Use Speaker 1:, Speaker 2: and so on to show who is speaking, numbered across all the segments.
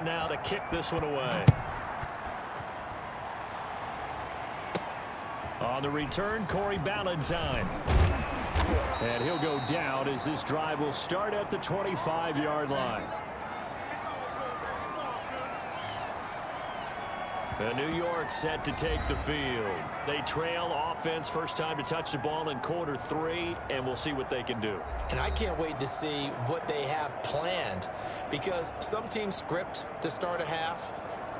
Speaker 1: on now to kick this one away. On the return, Corey Ballantyne. And he'll go down as this drive will start at the 25-yard line. The New York set to take the field. They trail offense first time to touch the ball in quarter 3, and we'll see what they can do.
Speaker 2: And I can't wait to see what they have planned, because some teams script to start a half.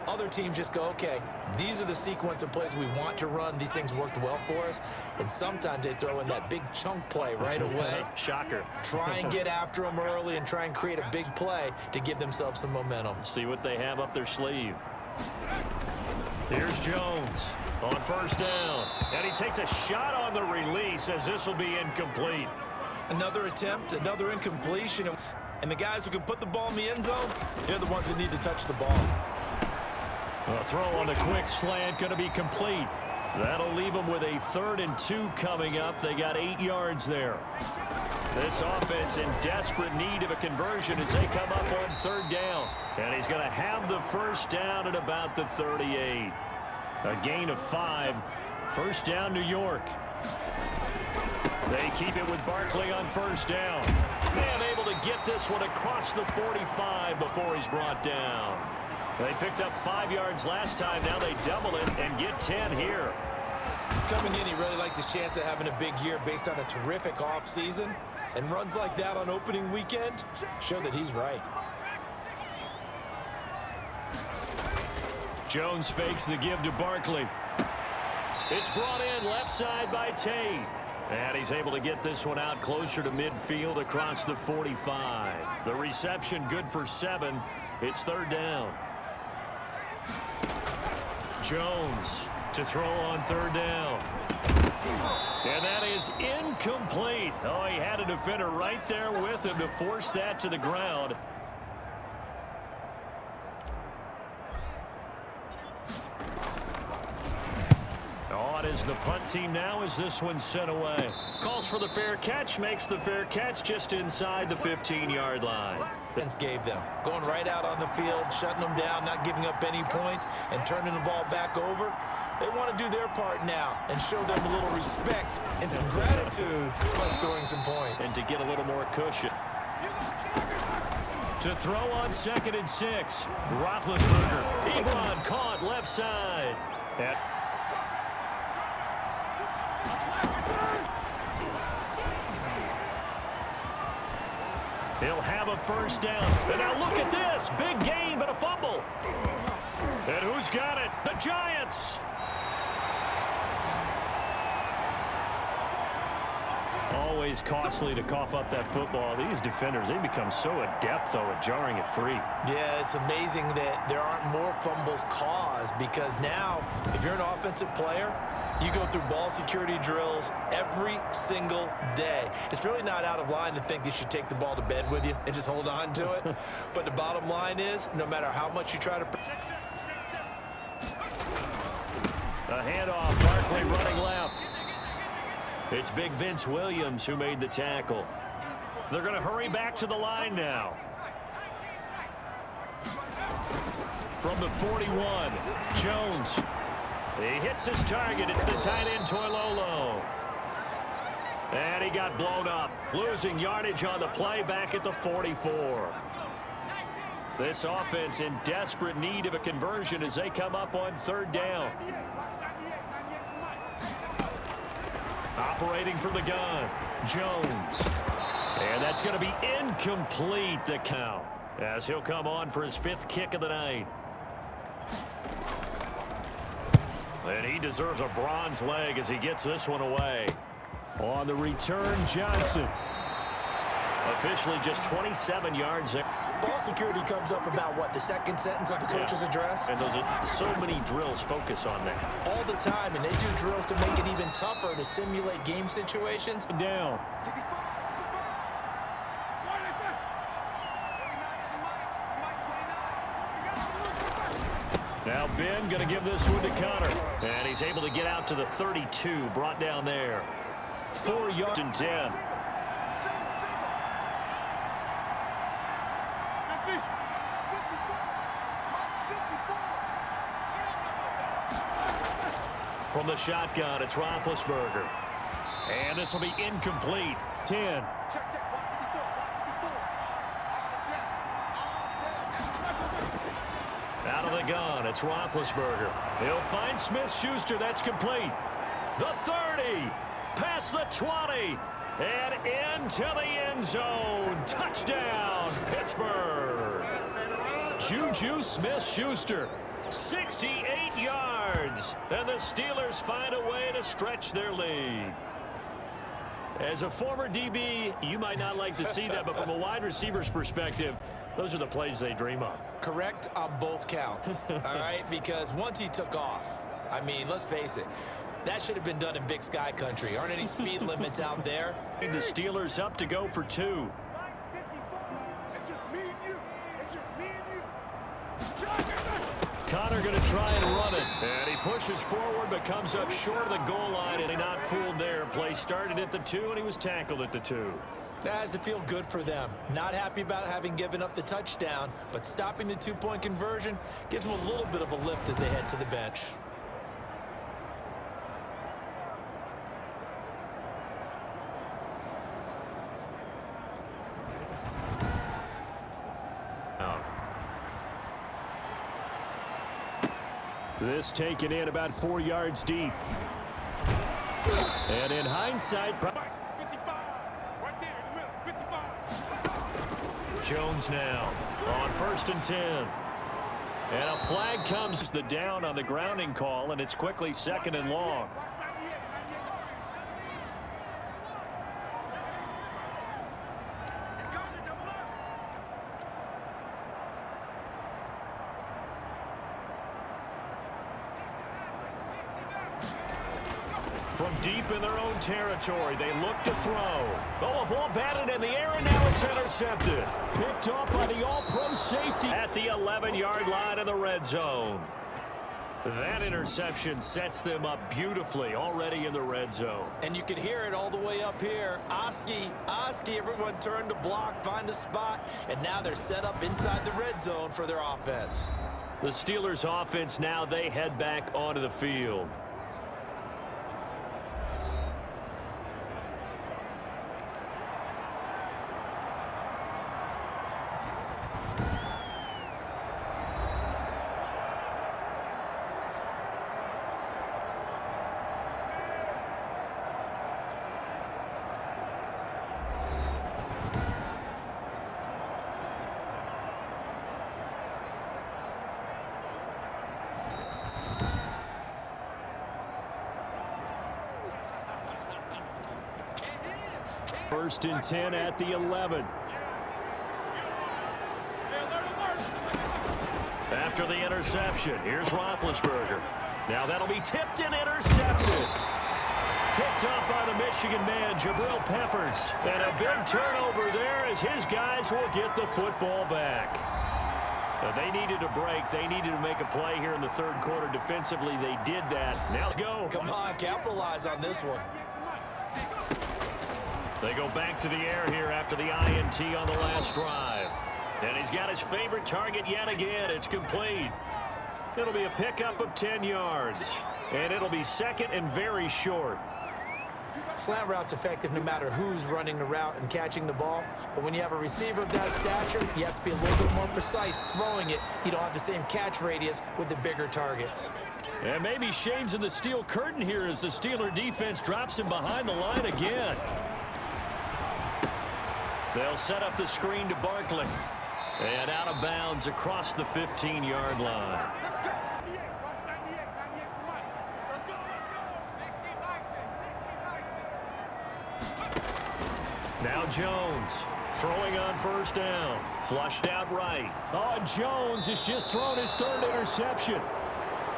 Speaker 2: Other teams just go, okay, these are the sequence of plays we want to run. These things worked well for us. And sometimes they throw in that big chunk play right away.
Speaker 1: Shocker.
Speaker 2: Try and get after them early and try and create a big play to give themselves some momentum.
Speaker 1: See what they have up their sleeve. Here's Jones on first down. And he takes a shot on the release as this will be incomplete.
Speaker 2: Another attempt, another incompletion. And the guys who can put the ball in the end zone, they're the ones that need to touch the ball.
Speaker 1: A throw on the quick slant going to be complete. That'll leave them with a 3rd and 2 coming up. They got 8 yards there. This offense in desperate need of a conversion as they come up on 3rd down. And he's going to have the first down at about the 38. A gain of 5. First down, New York. They keep it with Barkley on first down. And able to get this one across the 45 before he's brought down. They picked up 5 yards last time. Now they double it and get 10 here.
Speaker 2: Coming in, he really liked his chance of having a big year based on a terrific offseason. And runs like that on opening weekend show that he's right.
Speaker 1: Jones fakes the give to Barkley. It's brought in left side by Tate. And he's able to get this one out closer to midfield across the 45. The reception good for 7. It's 3rd down. Jones to throw on 3rd down. And that is incomplete. Oh, he had a defender right there with him to force that to the ground. On is the punt team now as this one's sent away. Calls for the fair catch, makes the fair catch just inside the 15-yard line.
Speaker 2: Gave them going right out on the field, shutting them down, not giving up any points, and turning the ball back over. They want to do their part now and show them a little respect and some gratitude by scoring some points.
Speaker 1: And to get a little more cushion. To throw on 2nd and 6. Roethlisberger. Ebron caught left side. He'll have a first down. And now look at this. Big gain, but a fumble. And who's got it? The Giants. Always costly to cough up that football. These defenders, they become so adept, though, at jarring it free.
Speaker 2: Yeah, it's amazing that there aren't more fumbles caused, because now, if you're an offensive player, you go through ball security drills every single day. It's really not out of line to think you should take the ball to bed with you and just hold on to it. But the bottom line is, no matter how much you try to...
Speaker 1: A handoff, Barkley running left. It's big Vince Williams who made the tackle. They're going to hurry back to the line now. From the 41, Jones. He hits his target. It's the tight end, Toilolo. And he got blown up. Losing yardage on the play back at the 44. This offense in desperate need of a conversion as they come up on 3rd down. Operating from the gun, Jones. And that's going to be incomplete, the count, as he'll come on for his 5th kick of the night. And he deserves a bronze leg as he gets this one away. On the return, Johnson. Officially just 27 yards there.
Speaker 2: Ball security comes up about, what, the 2nd sentence of the coach's address?
Speaker 1: And those are so many drills focus on that.
Speaker 2: All the time, and they do drills to make it even tougher to simulate game situations.
Speaker 1: Down. Now Ben going to give this one to Connor. And he's able to get out to the 32, brought down there. 4 yards and 10. From the shotgun, it's Roethlisberger. And this will be incomplete. 10. Out of the gun, it's Roethlisberger. He'll find Smith-Schuster. That's complete. The 30. Past the 20. And into the end zone. Touchdown, Pittsburgh. Juju Smith-Schuster. 68 yards. And the Steelers find a way to stretch their lead. As a former DB, you might not like to see that, but from a wide receiver's perspective, those are the plays they dream of.
Speaker 2: Correct on both counts, all right? Because once he took off, I mean, let's face it, that should have been done in Big Sky country. Aren't any speed limits out there?
Speaker 1: The Steelers up to go for 2.
Speaker 3: It's just me and you. It's just me and you.
Speaker 1: Connor going to try and run it. And he pushes forward but comes up short of the goal line, and he's not fooled there. Play started at the 2, and he was tackled at the 2.
Speaker 2: That has to feel good for them. Not happy about having given up the touchdown, but stopping the 2-point conversion gives them a little bit of a lift as they head to the bench.
Speaker 1: This taken in about 4 yards deep. And in hindsight,
Speaker 3: 55. Right there in the middle. 55.
Speaker 1: Jones now on 1st and 10. And a flag comes the down on the grounding call, and it's quickly 2nd and long.
Speaker 3: Watch 98. 98. He's coming. Double up.
Speaker 1: From deep in their own territory, they look to throw. Oh, a ball batted in the air, and now it's intercepted. Picked off by the all-pro safety at the 11-yard line in the red zone. That interception sets them up beautifully already in the red zone.
Speaker 2: And you could hear it all the way up here. Oski, everyone turned to block, find a spot, and now they're set up inside the red zone for their offense.
Speaker 1: The Steelers' offense now, they head back onto the field. First and 10 at the 11. After the interception, here's Roethlisberger. Now that'll be tipped and intercepted. Picked up by the Michigan man, Jabril Peppers. And a big turnover there as his guys will get the football back. They needed a break. They needed to make a play here in the 3rd quarter. Defensively, they did that. Now let's go.
Speaker 2: Come on, capitalize on this one.
Speaker 1: They go back to the air here after the INT on the last drive. And he's got his favorite target yet again. It's complete. It'll be a pickup of 10 yards. And it'll be 2nd and very short.
Speaker 2: Slant route's effective no matter who's running the route and catching the ball. But when you have a receiver of that stature, you have to be a little bit more precise throwing it. You don't have the same catch radius with the bigger targets.
Speaker 1: And maybe shades of the steel curtain here as the Steeler defense drops him behind the line again. They'll set up the screen to Barkley. And out of bounds across the 15-yard line. Now Jones throwing on 1st down. Flushed out right. Oh, Jones has just thrown his 3rd interception.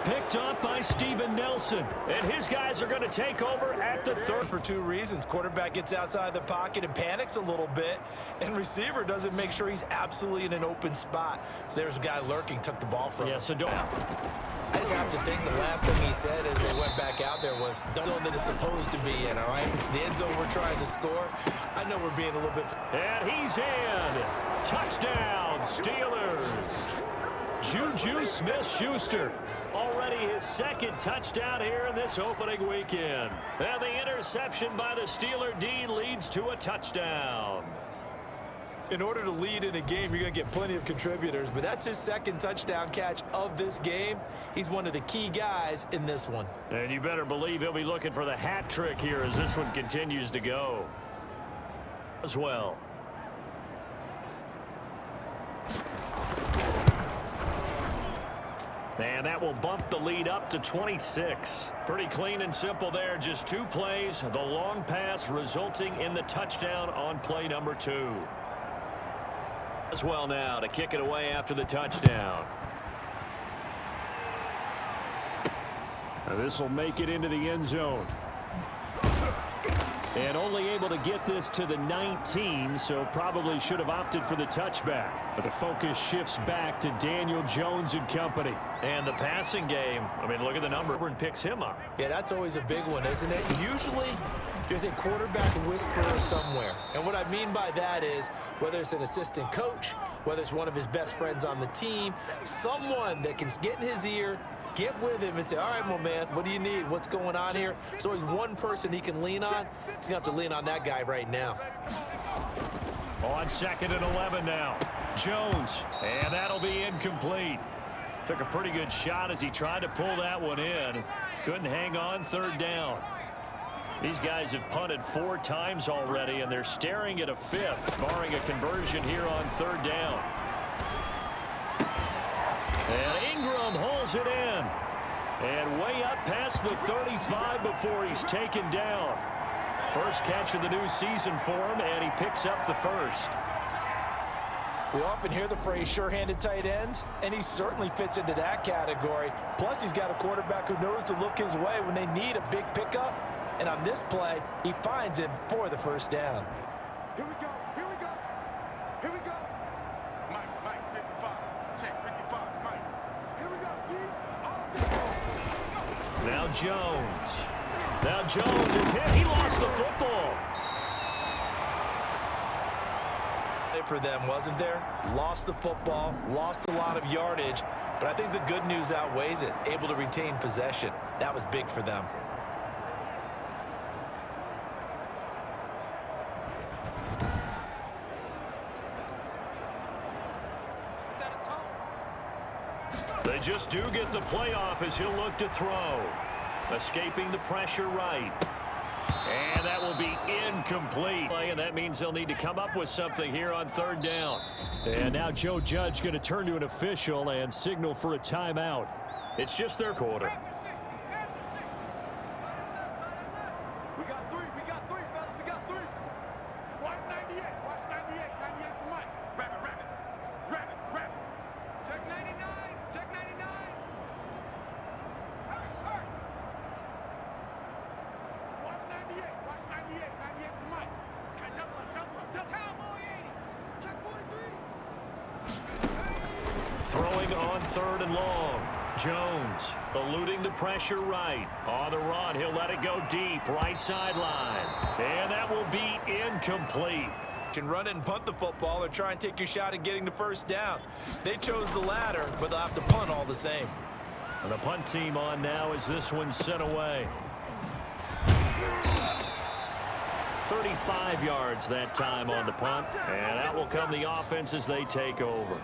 Speaker 1: Picked up by Steven Nelson. And his guys are going to take over at the 3rd.
Speaker 2: For 2 reasons. Quarterback gets outside the pocket and panics a little bit. And receiver doesn't make sure he's absolutely in an open spot. So there's a guy lurking, took the ball from him.
Speaker 1: So don't.
Speaker 2: I just have to think the last thing he said as they went back out there was, don't know that it's supposed to be in, all right? The end zone we're trying to score. I know we're being a little bit...
Speaker 1: And he's in. Touchdown, Steelers. Juju Smith-Schuster already his second touchdown here in this opening weekend. And the interception by the Steeler D leads to a touchdown.
Speaker 2: In order to lead in a game, you're going to get plenty of contributors, but that's his second touchdown catch of this game. He's one of the key guys in this one.
Speaker 1: And you better believe he'll be looking for the hat trick here as this one continues to go as well. And that will bump the lead up to 26. Pretty clean and simple there. Just 2 plays. The long pass resulting in the touchdown on play number 2. As well now to kick it away after the touchdown. This will make it into the end zone. And only able to get this to the 19, so probably should have opted for the touchback. But the focus shifts back to Daniel Jones and company. And the passing game, I mean, look at the number and picks him up.
Speaker 2: Yeah, that's always a big one, isn't it? Usually, there's a quarterback whisperer somewhere. And what I mean by that is, whether it's an assistant coach, whether it's one of his best friends on the team, someone that can get in his ear, get with him and say, all right, my man, what do you need? What's going on here? So he's one person he can lean on. He's going to have to lean on that guy right now.
Speaker 1: On 2nd and 11 now. Jones, and that'll be incomplete. Took a pretty good shot as he tried to pull that one in. Couldn't hang on 3rd down. These guys have punted 4 times already, and they're staring at a 5th, barring a conversion here on 3rd down. And Ingram holds it in. And way up past the 35 before he's taken down. First catch of the new season for him, and he picks up the first.
Speaker 2: We often hear the phrase sure-handed tight ends, and he certainly fits into that category. Plus, he's got a quarterback who knows to look his way when they need a big pickup. And on this play, he finds him for the first down.
Speaker 3: Here we go. Here we go. Here we go. Mike, 55. Check 55. Mike. Here we go, D. All day.
Speaker 1: Now Jones. Now Jones is hit. He lost the football.
Speaker 2: For them, wasn't there? Lost the football, lost a lot of yardage, but I think the good news outweighs it. Able to retain possession. That was big for them.
Speaker 1: They just do get the playoff as he'll look to throw. Escaping the pressure right. And that will be incomplete. And that means they'll need to come up with something here on 3rd down. And now Joe Judge going to turn to an official and signal for a timeout. It's just their quarter.
Speaker 3: We got 3. We got 3, fellas. We got 3. Watch 98. Watch 98. 98 for Mike. Rabbit. Check 99. Check 99. Hurt. Watch 98. Watch 98. 98 for Mike. Double up. Cowboy 80. Check 43.
Speaker 1: Throwing on 3rd and long. Jones eluding the pressure right. On the run, he'll let it go deep. Right sideline. And that will be incomplete.
Speaker 2: Can run and punt the football or try and take your shot at getting the first down. They chose the latter, but they'll have to punt all the same.
Speaker 1: And the punt team on now as this one's sent away. 35 yards that time on the punt. And out will come the offense as they take over.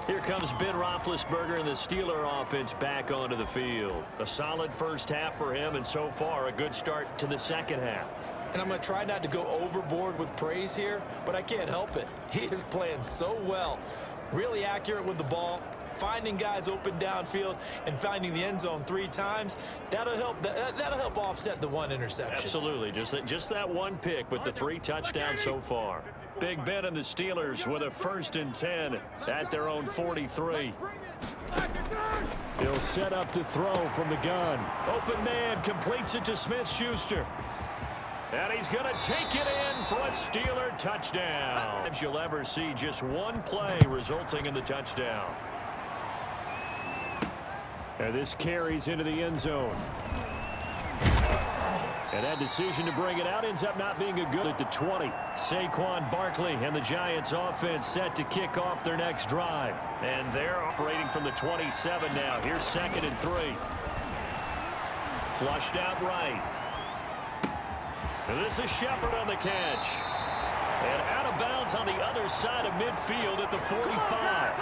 Speaker 1: Here comes Ben Roethlisberger and the Steeler offense back onto the field. A solid first half for him, and so far a good start to the second half.
Speaker 2: And I'm going to try not to go overboard with praise here, but I can't help it. He is playing so well. Really accurate with the ball, finding guys open downfield, and finding the end zone 3 times. That'll help offset the 1 interception.
Speaker 1: Absolutely. Just that 1 pick with the 3 touchdowns so far. Big Ben and the Steelers with a 1st and 10 at their own 43. He'll set up to throw from the gun. Open man completes it to Smith-Schuster. And he's going to take it in for a Steeler touchdown. You'll ever see just 1 play resulting in the touchdown. And this carries into the end zone. And that decision to bring it out ends up not being a good at the 20. Saquon Barkley and the Giants offense set to kick off their next drive. And they're operating from the 27 now. Here's 2nd and 3. Flushed out right. And this is Shepard on the catch. And out of bounds on the other side of midfield at the 45.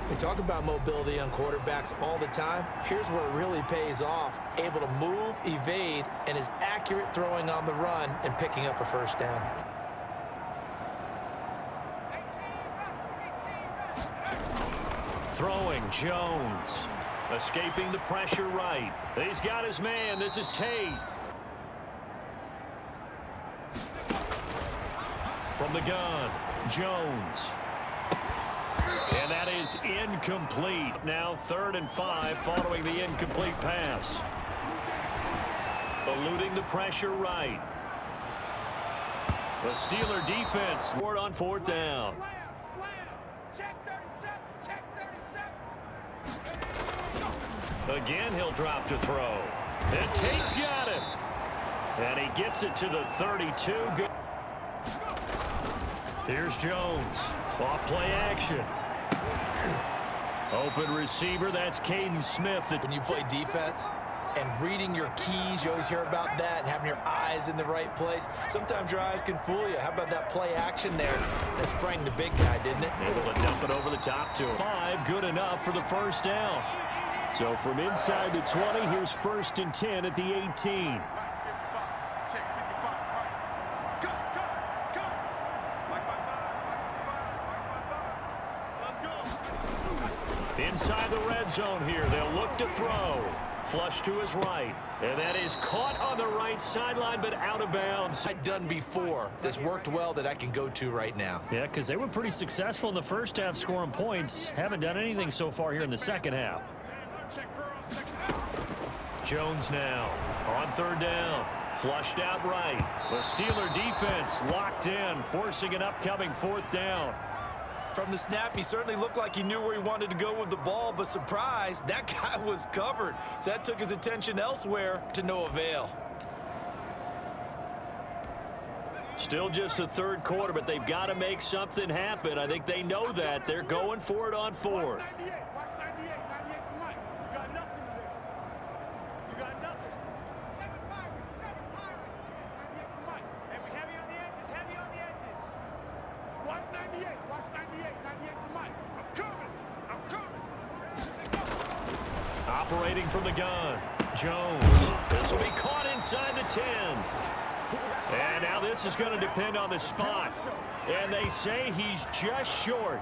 Speaker 2: We talk about mobility on quarterbacks all the time. Here's where it really pays off. Able to move, evade, and is accurate throwing on the run and picking up a first down.
Speaker 1: Throwing Jones. Escaping the pressure right. He's got his man. This is Tate. From the gun, Jones. And that is incomplete. Now 3rd and 5 following the incomplete pass. Eluding the pressure right. The Steeler defense scored on 4th down. Again, he'll drop to throw. And Tate's got it. And he gets it to the 32. Good. Here's Jones. Off play action. Open receiver, that's Caden Smith.
Speaker 2: When you play defense and reading your keys, you always hear about that, and having your eyes in the right place. Sometimes your eyes can fool you. How about that play action there? That sprang the big guy, didn't it?
Speaker 1: Able to dump it over the top to him. 5, good enough for the first down. So from inside the 20, here's 1st and 10 at the 18. Inside the red zone here. They'll look to throw. Flush to his right. And that is caught on the right sideline, but out of bounds.
Speaker 2: I've done before. This worked well that I can go to right now.
Speaker 1: Yeah, because they were pretty successful in the first half scoring points. Haven't done anything so far here in the second half. Jones now on 3rd down. Flushed out right. The Steeler defense locked in, forcing an upcoming 4th down.
Speaker 2: From the snap, he certainly looked like he knew where he wanted to go with the ball, but surprise, that guy was covered. So that took his attention elsewhere to no avail.
Speaker 1: Still just the 3rd quarter, but they've got to make something happen. I think they know that. They're going for it on 4th. Operating from the gun, Jones. This will be caught inside the 10. And now this is going to depend on the spot. And they say he's just short.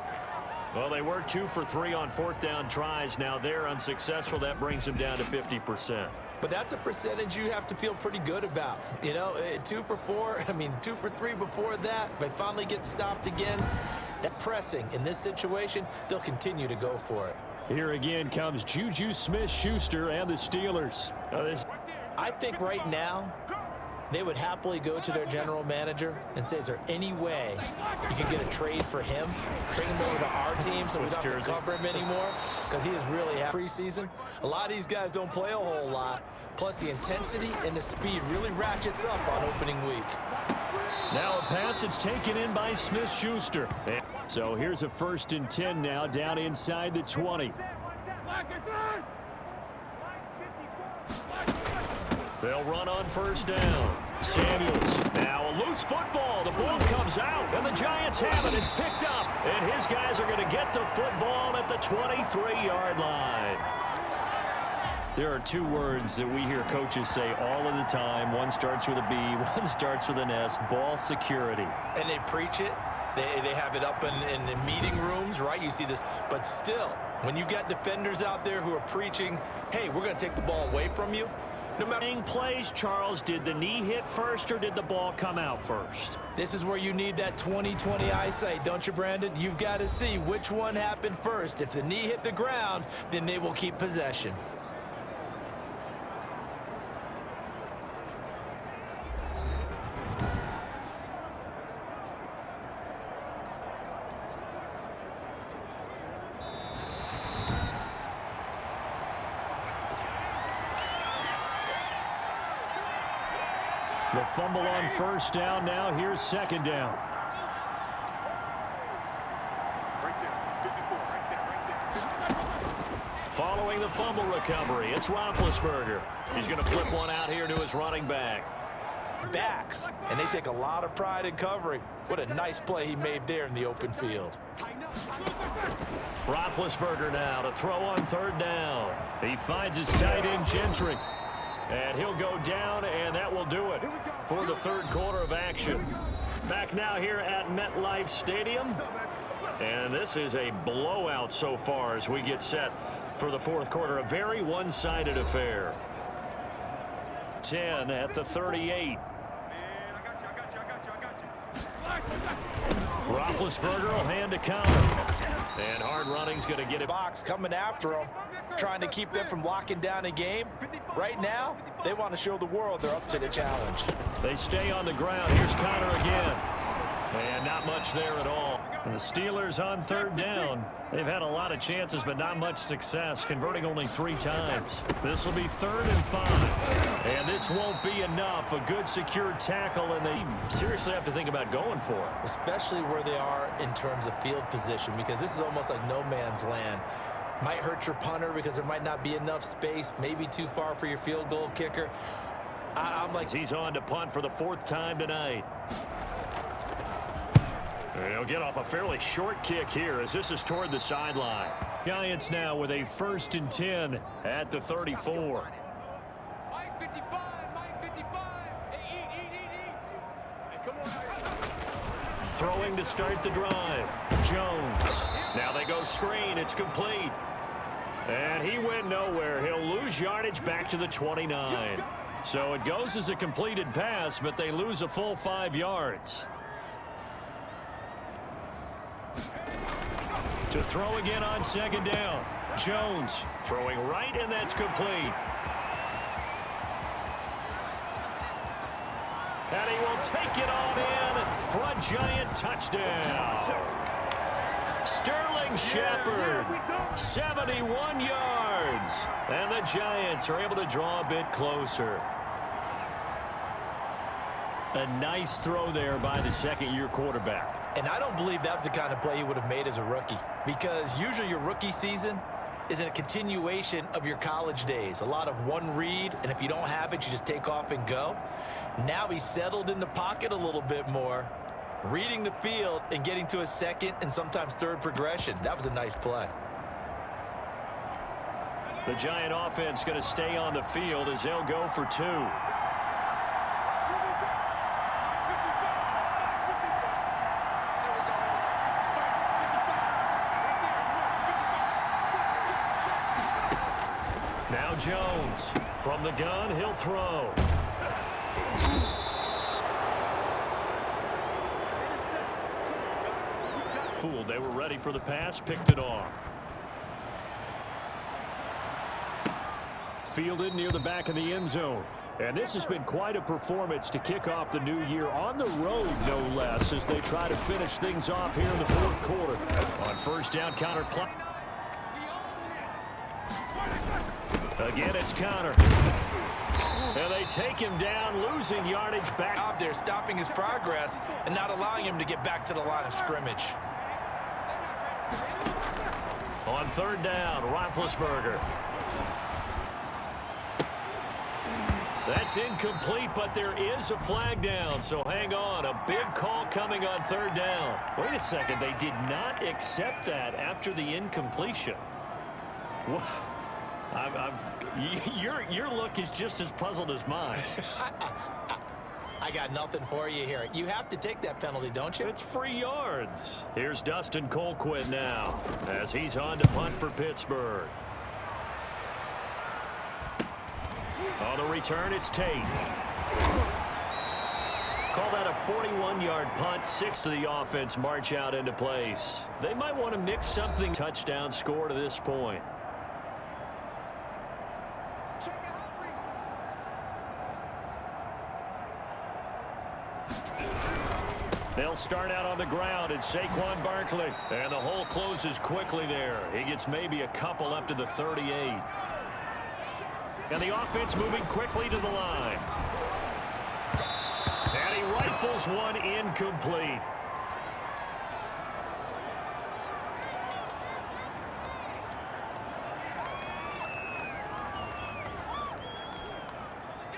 Speaker 1: Well, they were 2 for 3 on 4th down tries. Now they're unsuccessful. That brings them down to 50%.
Speaker 2: But that's a percentage you have to feel pretty good about. You know, 2 for 4, 2 for 3 before that, but finally get stopped again. That pressing in this situation, they'll continue to go for it.
Speaker 1: Here again comes Juju Smith-Schuster and the Steelers.
Speaker 2: I think right now they would happily go to their general manager and say, is there any way you can get a trade for him? Bring him over to our team so we don't have to cover him anymore? Because he is really preseason. A lot of these guys don't play a whole lot. Plus the intensity and the speed really ratchets up on opening week.
Speaker 1: Now a pass that's taken in by Smith-Schuster. So here's a 1st and 10 now down inside the 20. They'll run on 1st down. Samuels. Now a loose football. The ball comes out, and the Giants have it. It's picked up, and his guys are going to get the football at the 23-yard line. There are 2 words that we hear coaches say all of the time. One starts with a B, one starts with an S. Ball security.
Speaker 2: And they preach it. They have it up in the meeting rooms, right? You see this. But still, when you got defenders out there who are preaching, hey, we're going to take the ball away from you. No matter
Speaker 1: plays, Charles, did the knee hit first or did the ball come out first?
Speaker 2: This is where you need that 20/20 eyesight, don't you, Brandon? You've got to see which one happened first. If the knee hit the ground, then they will keep possession.
Speaker 1: The fumble on first down. Now here's second down.
Speaker 3: Right there. 54, right there.
Speaker 1: Following the fumble recovery, it's Roethlisberger. He's going to flip one out here to his running back.
Speaker 2: Backs, and they take a lot of pride in covering. What a nice play he made there in the open field.
Speaker 1: Roethlisberger now to throw on third down. He finds his tight end Gentry. And he'll go down, and that will do it for the third quarter of action. Back now here at MetLife Stadium. And this is a blowout so far as we get set for the fourth quarter. A very one-sided affair. 10 at the 38. Roethlisberger will hand to counter. And hard running's going to get it.
Speaker 2: Box coming after him, trying to keep them from locking down a game. Right now, they want to show the world they're up to the challenge.
Speaker 1: They stay on the ground. Here's Connor again. And not much there at all. And the Steelers on third down. They've had a lot of chances, but not much success, converting only 3 times. This will be 3rd and 5. And this won't be enough. A good secure tackle, and they seriously have to think about going for it.
Speaker 2: Especially where they are in terms of field position, because this is almost like no man's land. Might hurt your punter because there might not be enough space, maybe too far for your field goal kicker. I'm like,
Speaker 1: he's on to punt for the 4th time tonight. He'll get off a fairly short kick here as this is toward the sideline. Giants now with a 1st and 10 at the 34.
Speaker 3: Mike 55, Mike 55. Hey, eat. Hey, come on.
Speaker 1: Throwing to start the drive. Jones. Now they go screen. It's complete. And he went nowhere. He'll lose yardage back to the 29. So it goes as a completed pass, but they lose a full 5 yards. To throw again on second down. Jones throwing right, and that's complete. And he will take it on in for a Giant touchdown. Sterling Shepard, 71 yards. And the Giants are able to draw a bit closer. A nice throw there by the second-year quarterback.
Speaker 2: and I don't believe that was the kind of play he would have made as a rookie, because usually your rookie season is a continuation of your college days. A lot of one read, and if you don't have it, you just take off and go. Now he's settled in the pocket a little bit more, reading the field and getting to a second and sometimes third progression. That was a nice play.
Speaker 1: The Giant offense going to stay on the field as they'll go for two. Now Jones from the gun, he'll throw. Fooled, they were ready for the pass, picked it off. Fielded near the back of the end zone. And this has been quite a performance to kick off the new year on the road, no less, as they try to finish things off here in the fourth quarter. On first down, counter play. Again, it's Connor. And they take him down, losing yardage back.
Speaker 2: Out there stopping his progress and not allowing him to get back to the line of scrimmage.
Speaker 1: On third down, Roethlisberger. That's incomplete, but there is a flag down, so hang on. A big call coming on third down. Wait a second, they did not accept that after the incompletion. What? Your look is just as puzzled as mine.
Speaker 2: I got nothing for you here. You have to take that penalty, don't you?
Speaker 1: It's free yards. Here's Dustin Colquitt now as he's on to punt for Pittsburgh. On the return, it's Tate. Call that a 41-yard punt. 6 to the offense march out into place. They might want to mix something. Touchdown score to this point. They'll start out on the ground. It's Saquon Barkley. And the hole closes quickly there. He gets maybe a couple up to the 38. And the offense moving quickly to the line. Rifles one incomplete.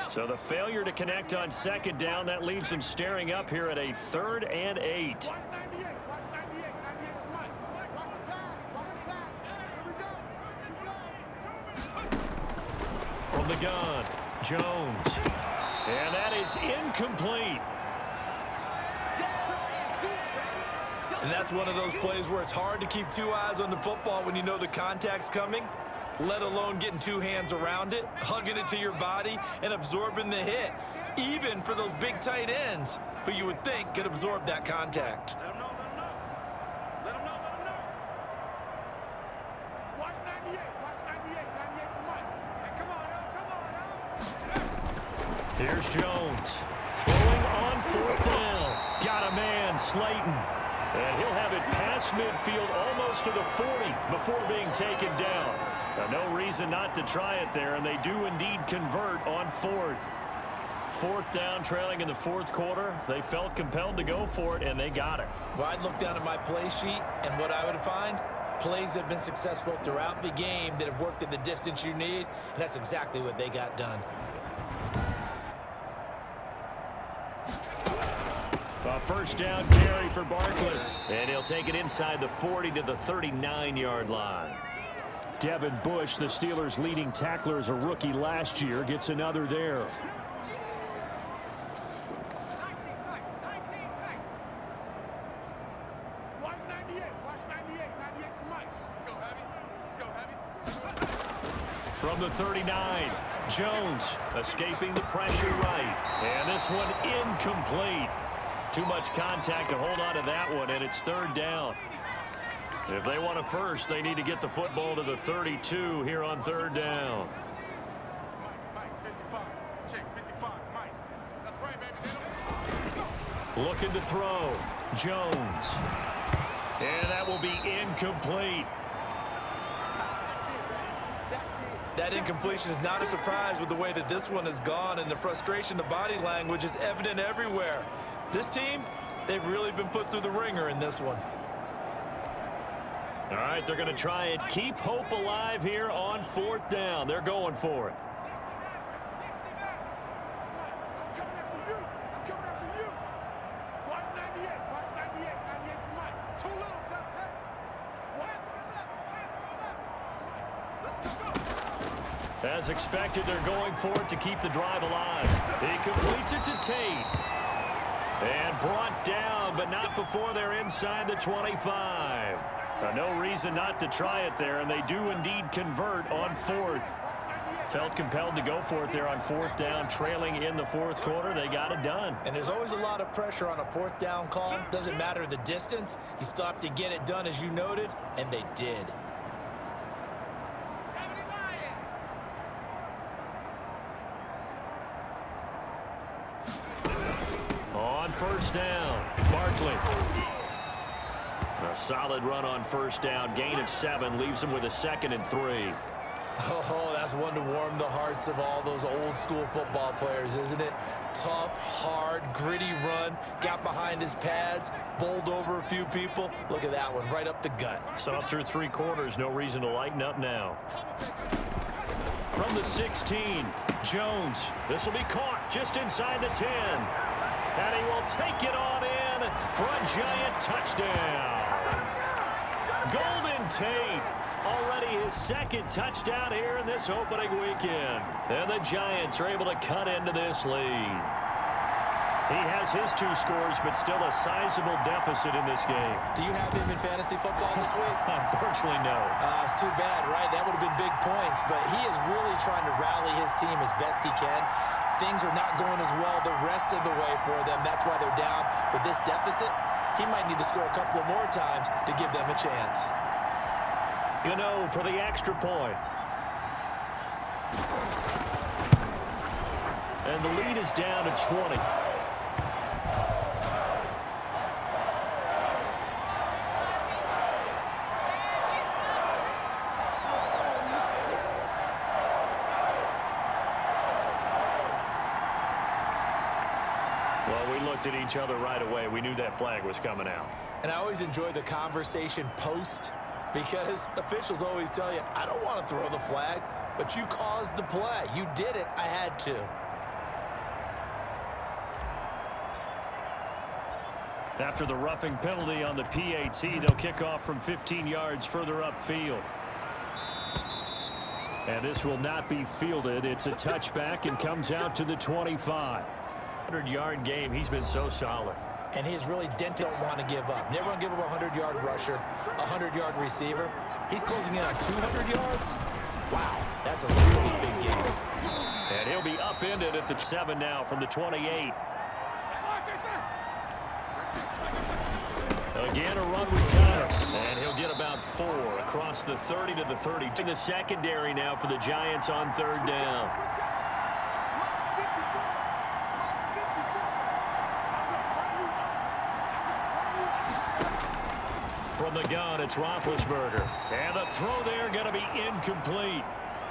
Speaker 1: So the failure to connect on second down, that leaves them staring up here at a 3rd and 8.
Speaker 3: Watch 98. Watch 98. 98's the mic. Watch the pass. Watch the pass. Here we go. Here we go.
Speaker 1: From the gun, Jones. And that is incomplete.
Speaker 2: And that's one of those plays where it's hard to keep two eyes on the football when you know the contact's coming, let alone getting two hands around it, hugging it to your body, and absorbing the hit, even for those big tight ends who you would think could absorb that contact.
Speaker 3: Let him know. Let him know. Let him know. Let him know. Watch 98. Watch 98. 98's the mic. Hey, come on, now. Come on, now.
Speaker 1: Here's Jones. Throwing on 4th down. Got a man, Slayton. And he'll have it past midfield almost to the 40 before being taken down. No reason not to try it there, and they do indeed convert on 4th. 4th down, trailing in the 4th quarter. They felt compelled to go for it, and they got it.
Speaker 2: Well, I'd look down at my play sheet, and what I would find, plays have been successful throughout the game that have worked at the distance you need, and that's exactly what they got done.
Speaker 1: A 1st down carry for Barkley, and he'll take it inside the 40 to the 39-yard line. Devin Bush, the Steelers' leading tackler as a rookie last year, gets another there.
Speaker 3: Watch 98. Watch 98. 98's the mic. Let's go heavy. Let's go heavy.
Speaker 1: From the 39, Jones escaping the pressure right. And this one incomplete. Too much contact to hold on to that one, and it's 3rd down. If they want a first, they need to get the football to the 32 here on 3rd down.
Speaker 3: Mike, 55. Check 55. Mike. That's right, baby.
Speaker 1: Looking to throw. Jones. And that will be incomplete.
Speaker 2: That incompletion is not a surprise with the way that this one has gone, and the frustration, the body language is evident everywhere. This team, they've really been put through the ringer in this one.
Speaker 1: All right, they're going to try and keep hope alive here on 4th down. They're going for it.
Speaker 3: I'm coming after you. I'm coming after you. Watch 98. Watch 98. 98's the mic. Too little, Captain. Let's go.
Speaker 1: As expected, they're going for it to keep the drive alive. He completes it to Tate. And brought down, but not before they're inside the 25. No reason not to try it there, and they do indeed convert on 4th. Felt compelled to go for it there on 4th down, trailing in the 4th quarter. They got it done.
Speaker 2: And there's always a lot of pressure on a 4th down call. Doesn't matter the distance. You still have to get it done, as you noted, and they did.
Speaker 1: On 1st down, Barkley. A solid run on 1st down. Gain of 7 leaves him with a 2nd and 3.
Speaker 2: Oh, that's one to warm the hearts of all those old school football players, isn't it? Tough, hard, gritty run. Got behind his pads, bowled over a few people. Look at that one, right up the gut.
Speaker 1: So up through 3 quarters, no reason to lighten up now. From the 16, Jones. This will be caught just inside the 10. And he will take it on in for a giant touchdown. Golden Tate, already his 2nd touchdown here in this opening weekend. And the Giants are able to cut into this lead. He has his 2 scores, but still a sizable deficit in this game.
Speaker 2: Do you have him in fantasy football this week?
Speaker 1: Unfortunately, no.
Speaker 2: It's too bad, right? That would have been big points, but he is really trying to rally his team as best he can. Things are not going as well the rest of the way for them. That's why they're down. With this deficit, he might need to score a couple of more times to give them a chance.
Speaker 1: Gano for the extra point. And the lead is down to 20. looked at each other right away. We knew that flag was coming out.
Speaker 2: And I always enjoy the conversation post, because officials always tell you, I don't want to throw the flag, but you caused the play. You did it. I had to.
Speaker 1: After the roughing penalty on the PAT, they'll kick off from 15 yards further upfield. And this will not be fielded. It's a touchback and comes out to the 25. 100-yard game. He's been so solid.
Speaker 2: And he's really don't want to give up. Never want to give up a 100-yard rusher, a 100-yard receiver. He's closing in on 200 yards. Wow, that's a really big game.
Speaker 1: And he'll be upended at the 7 now from the 28. Again, a run with Connor. And he'll get about 4 across the 30 to the 30. In the secondary now for the Giants on 3rd down. From the gun, it's Roethlisberger. And the throw there going to be incomplete.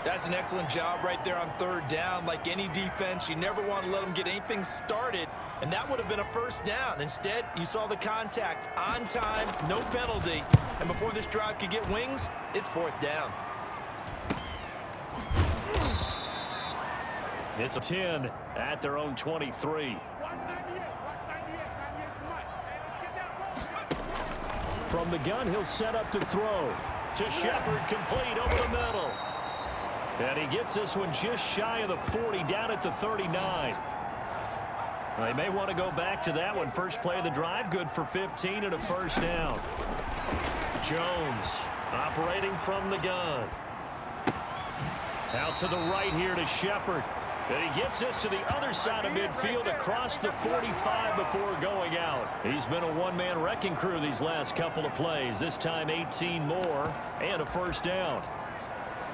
Speaker 2: That's an excellent job right there on 3rd down. Like any defense, you never want to let them get anything started, and that would have been a 1st down. Instead, you saw the contact on time, no penalty, and before this drive could get wings, it's 4th down.
Speaker 1: It's a 10 at their own 23. From the gun, he'll set up to throw. To Shepard, complete over the middle. And he gets this one just shy of the 40, down at the 39. They may want to go back to that one. First play of the drive, good for 15 and a 1st down. Jones operating from the gun. Out to the right here to Shepard. And he gets this to the other side of midfield across the 45 before going out. He's been a one-man wrecking crew these last couple of plays. This time 18 more and a 1st down.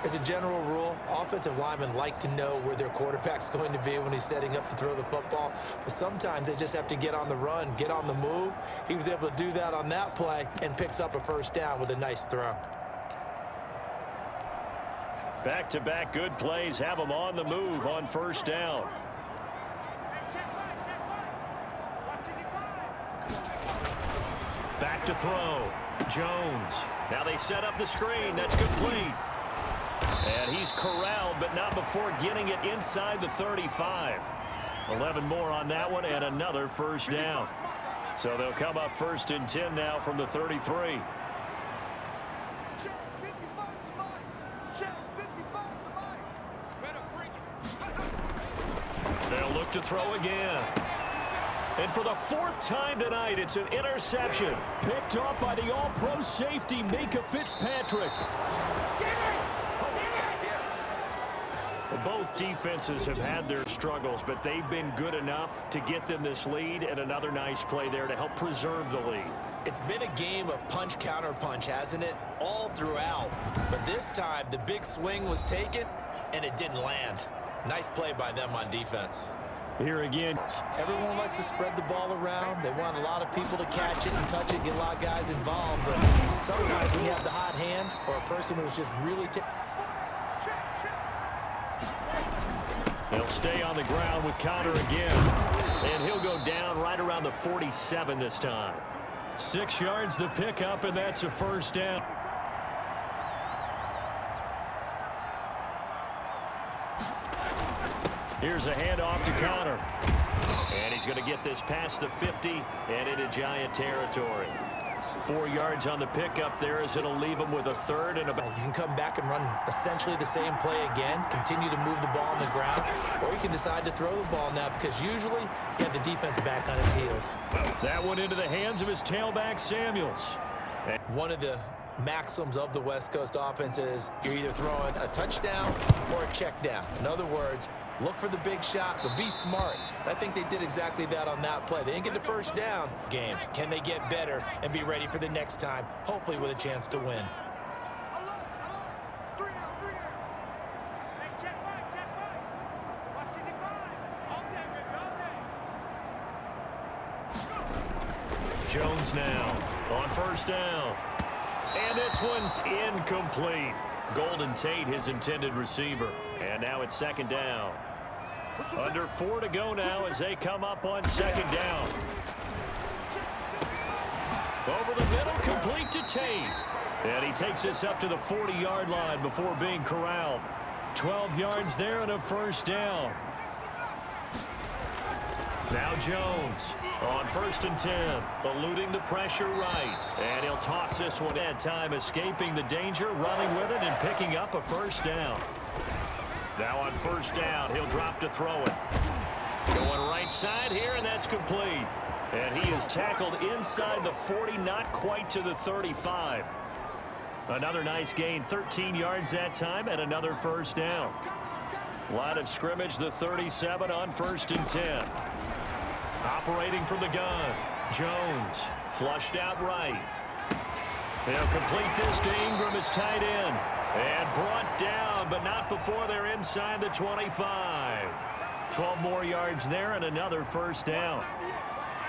Speaker 2: As a general rule, offensive linemen like to know where their quarterback's going to be when he's setting up to throw the football. But sometimes they just have to get on the run, get on the move. He was able to do that on that play and picks up a 1st down with a nice throw.
Speaker 1: Back-to-back good plays have them on the move on 1st down. Back to throw. Jones. Now they set up the screen. That's complete. And he's corralled, but not before getting it inside the 35. 11 more on that one, and another 1st down. So they'll come up 1st and 10 now from the 33. They'll look to throw again. And for the 4th time tonight, it's an interception. Picked off by the all-pro safety, Micah Fitzpatrick. Both defenses have had their struggles, but they've been good enough to get them this lead, and another nice play there to help preserve the lead.
Speaker 2: It's been a game of punch-counter-punch, hasn't it? All throughout. But this time, the big swing was taken, and it didn't land. Nice play by them on defense.
Speaker 1: Here again.
Speaker 2: Everyone likes to spread the ball around. They want a lot of people to catch it and touch it, get a lot of guys involved. But sometimes when you have the hot hand or a person who's just really...
Speaker 1: They'll stay on the ground with Connor again. And he'll go down right around the 47 this time. 6 yards the pickup, and that's a 1st down. Here's a handoff to Connor. And he's going to get this past the 50 and into Giant territory. 4 yards on the pickup there as it'll leave him with a 3rd and about.
Speaker 2: You can come back and run essentially the same play again, continue to move the ball on the ground, or you can decide to throw the ball now because usually you have the defense back on its heels.
Speaker 1: That went into the hands of his tailback, Samuels.
Speaker 2: One of the maxims of the West Coast offense is you're either throwing a touchdown or a check down. In other words, look for the big shot, but be smart. I think they did exactly that on that play. They didn't get the 1st down. Games. Can they get better and be ready for the next time, hopefully with a chance to win?
Speaker 1: Jones now on 1st down. And this one's incomplete. Golden Tate, his intended receiver. And now it's 2nd down. Under 4 to go now as they come up on second down. Over the middle, complete to Tate. And he takes this up to the 40-yard line before being corralled. 12 yards there and a first down. Now Jones on 1st and 10, eluding the pressure right. And he'll toss this one at time, escaping the danger, running with it, and picking up a first down. Now on first down, he'll drop to throw it. Going right side here, and that's complete. And he is tackled inside the 40, not quite to the 35. Another nice gain, 13 yards that time, and another first down. Line of scrimmage, the 37 on 1st and 10. Operating from the gun, Jones flushed out right. They'll complete this to Ingram as tight end. And brought down, but not before they're inside the 25. 12 more yards there and another first down.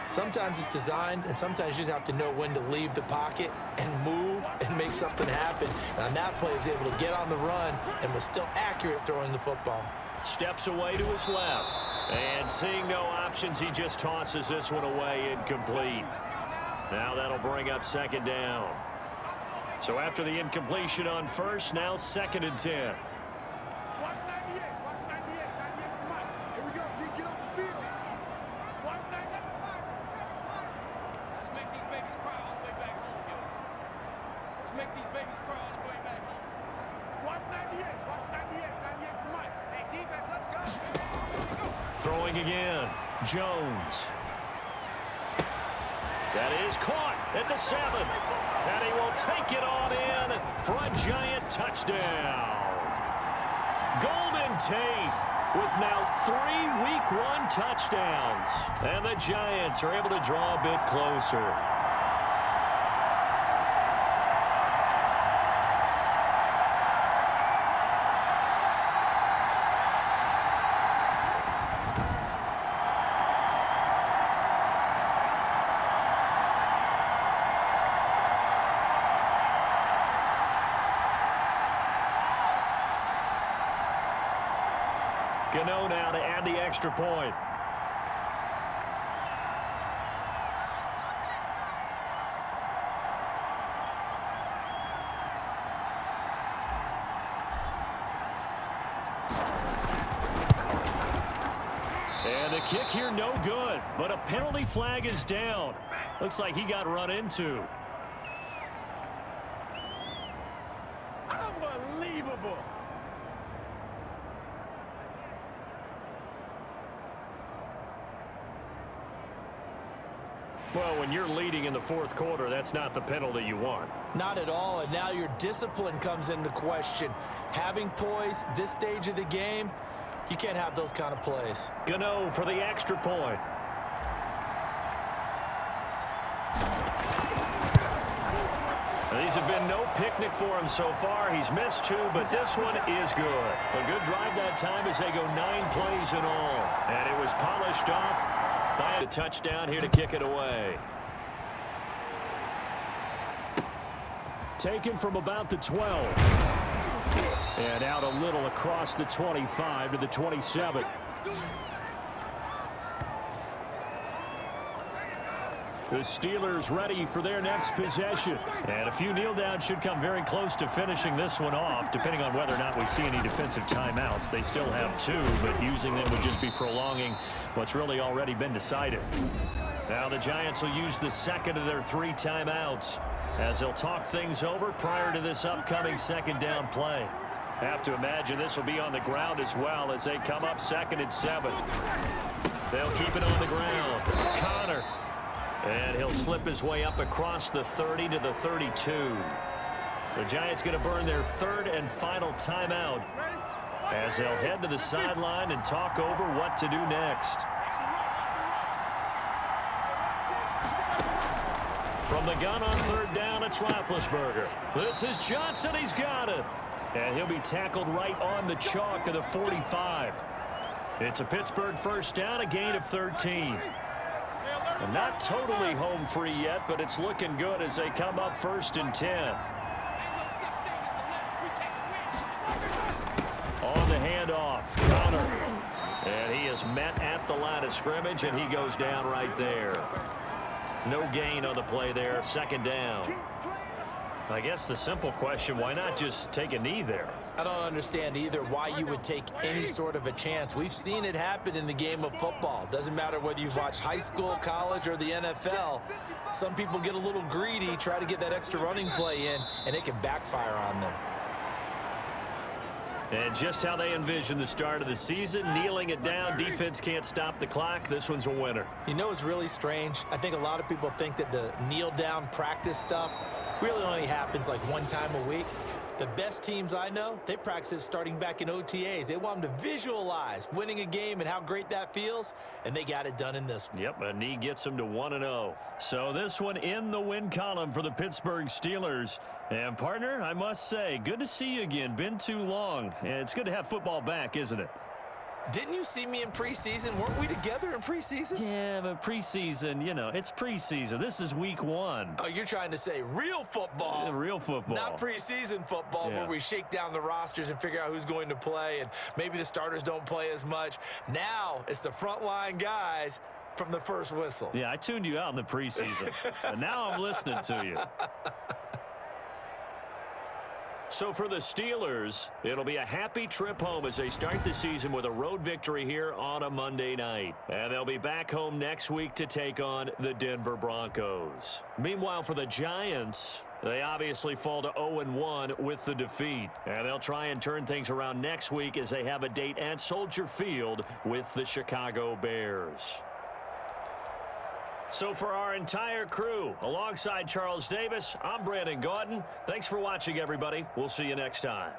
Speaker 2: Sometimes it's designed, and sometimes you just have to know when to leave the pocket and move and make something happen. And on that play, he was able to get on the run and was still accurate throwing the football.
Speaker 1: Steps away to his left. And seeing no options, he just tosses this one away, incomplete. Now that'll bring up second down. So after the incompletion on first, now 2nd and 10.
Speaker 3: Watch 98. Watch 98. 98 for Mike. Here we go. G, get off the field. Watch 98.
Speaker 4: Let's make these babies cry all the way back home, yo. Let's make these babies cry all the way back home.
Speaker 3: Watch 98. Watch 98. 98 for Mike. Hey, defense, let's go.
Speaker 1: Throwing again, Jones. That is caught at the 7. And he will take it on in for a Giant touchdown. Golden Tate with now 3 Week 1 touchdowns. And the Giants are able to draw a bit closer. Gano now to add the extra point. And the kick here no good, but a penalty flag is down. Looks like he got run into.
Speaker 3: Unbelievable.
Speaker 1: Well, when you're leading in the 4th quarter, that's not the penalty you want.
Speaker 2: Not at all, and now your discipline comes into question. Having poise this stage of the game, you can't have those kind of plays.
Speaker 1: Gano for the extra point. These have been no picnic for him so far. He's missed 2, but this one is good. A good drive that time as they go 9 plays in all. And it was polished off by a touchdown here to kick it away. Taken from about the 12. And out a little across the 25 to the 27. The Steelers ready for their next possession. And a few kneel downs should come very close to finishing this one off, depending on whether or not we see any defensive timeouts. They still have 2, but using them would just be prolonging what's really already been decided. Now the Giants will use the 2nd of their 3 timeouts as they'll talk things over prior to this upcoming 2nd down play. Have to imagine this will be on the ground as well as they come up 2nd and 7. They'll keep it on the ground. Connor. And he'll slip his way up across the 30 to the 32. The Giants going to burn their 3rd and final timeout as they'll head to the sideline and talk over what to do next. From the gun on 3rd down, it's Roethlisberger. This is Johnson. He's got it. And he'll be tackled right on the chalk of the 45. It's a Pittsburgh first down, a gain of 13. And not totally home free yet, but it's looking good as they come up 1st and 10. On the handoff, Connor. And he is met at the line of scrimmage, and he goes down right there. No gain on the play there. Second down. I guess the simple question, why not just take a knee there?
Speaker 2: I don't understand either why you would take any sort of a chance. We've seen it happen in the game of football. Doesn't matter whether you've watched high school, college, or the NFL. Some people get a little greedy, try to get that extra running play in, and it can backfire on them.
Speaker 1: And just how they envision the start of the season, kneeling it down, defense can't stop the clock. This one's a winner.
Speaker 2: You know what's really strange? I think a lot of people think that the kneel-down practice stuff really only happens like one time a week. The best teams I know, they practice it starting back in OTAs. They want them to visualize winning a game and how great that feels, and they got it done in this one.
Speaker 1: Yep, a knee gets them to 1-0. So this one in the win column for the Pittsburgh Steelers. And, partner, I must say, good to see you again. Been too long. And it's good to have football back, isn't it?
Speaker 2: Didn't you see me in preseason? Weren't we together in preseason?
Speaker 1: Yeah, but preseason, you know, it's preseason. This is week 1.
Speaker 2: Oh, you're trying to say real football.
Speaker 1: Yeah, real football.
Speaker 2: Not preseason football where we shake down the rosters and figure out who's going to play, and maybe the starters don't play as much. Now it's the frontline guys from the first whistle.
Speaker 1: Yeah, I tuned you out in the preseason. And now I'm listening to you. So for the Steelers, it'll be a happy trip home as they start the season with a road victory here on a Monday night. And they'll be back home next week to take on the Denver Broncos. Meanwhile, for the Giants, they obviously fall to 0-1 with the defeat. And they'll try and turn things around next week as they have a date at Soldier Field with the Chicago Bears. So for our entire crew, alongside Charles Davis, I'm Brandon Gaudin. Thanks for watching, everybody. We'll see you next time.